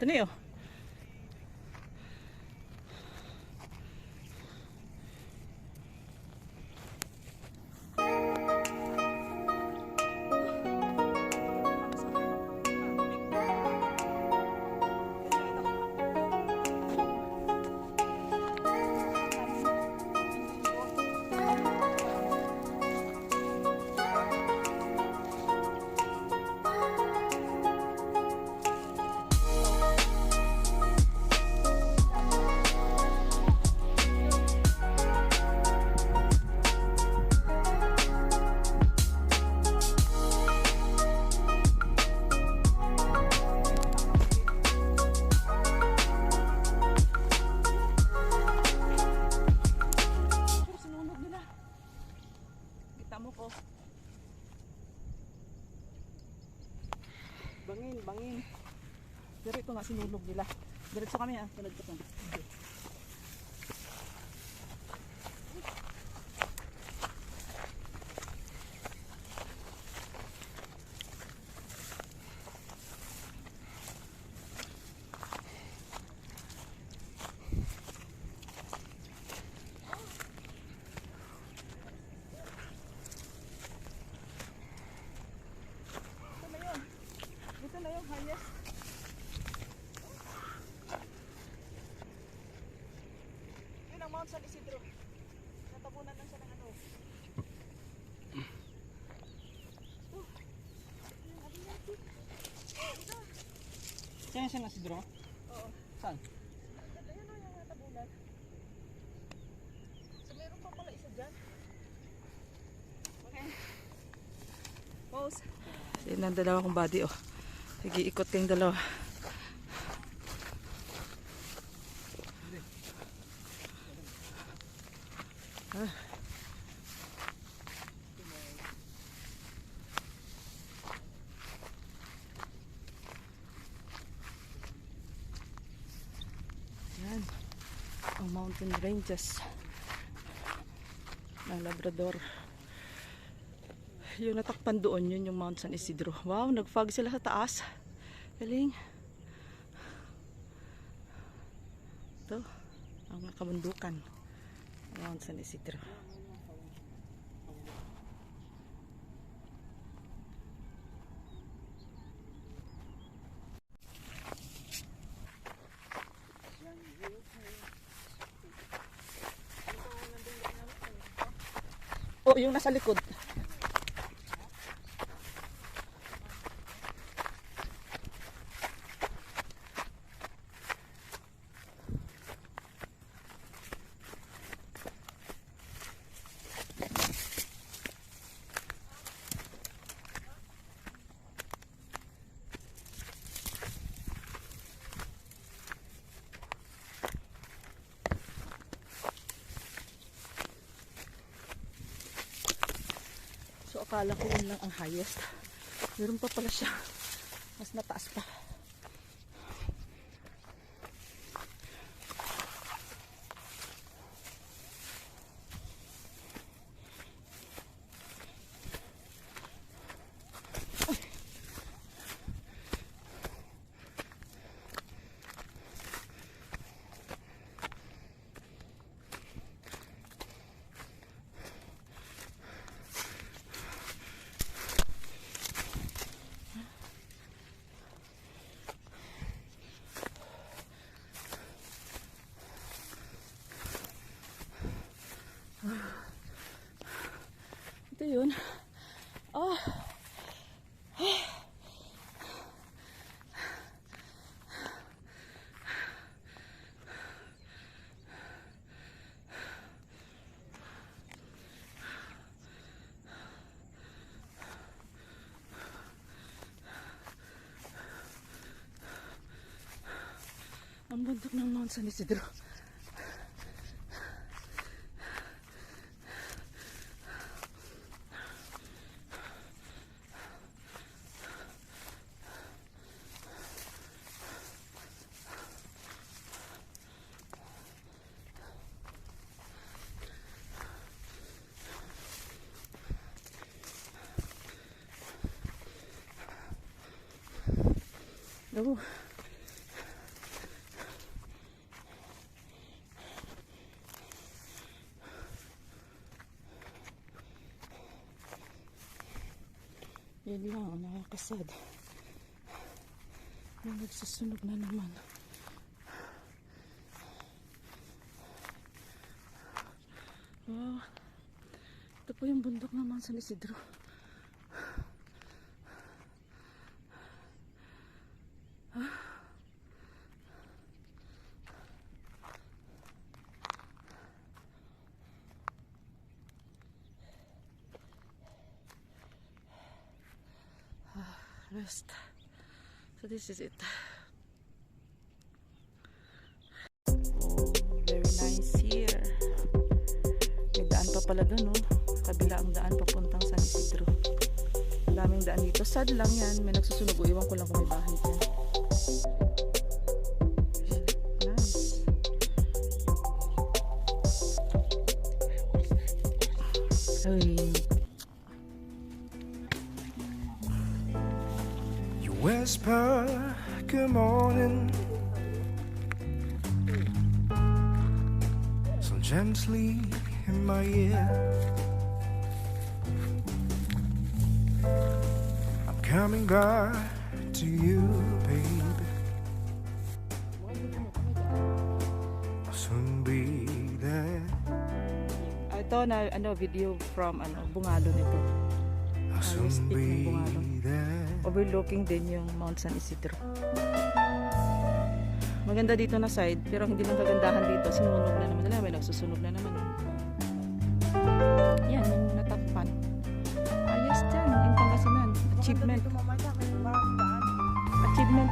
Ano yun? Bangin. Pero ito nga sinulog nila. Diretso kami ah. Sunod ko kami. Ito na yung highest. Yun ang Mount San Isidro. Natabunan lang siya ng ano. Saan siya Isidro? Oo. Saan? Ayan o yung natabunan. So meron pa pala isa dyan. Okay. Pause. Yan ang dalawa kong body oh. Nag-iikot kayong dalawa. Ah. Yan. Ang mountain ranges ng Labrador. Yung natakpan doon, yun yung Mount San Isidro. Wow, nag-fog sila sa taas. Galing. Ito, ang kabundukan. Mount San Isidro. Oh, yung nasa likod. So akala ko yun lang ang highest. Meron pa pala siya. Mas mataas pa. Ito yun. Oh. Ang bundok ng Mount San Isidro. Oh. Sandali lang, nakakasad. May nagsusunog na naman. Oh, ito po yung bundok ng Mount San Isidro. Rest. So this is it. Oh, very nice here. May daan pa pala dun, oh. Kabila ang daan papuntang San Isidro. Ang daming daan dito. Sad lang yan. May nagsusunog. Iwan ko lang kung may bahay dyan. Nice. Ay. Whisper, good morning, so gently in my ear. I'm coming back to you, baby. I'll soon be there. Ito na video from bungalo nito. I'll soon Stick ng be bungalo. there. Overlooking din yung Mount San Isidro. Maganda dito na side, pero hindi lang kagandahan dito. Sinunog na naman nila. May nagsusunog na naman. Yan, yung natakpan. Ayos dyan, yung Pangasinan. Achievement. Achievement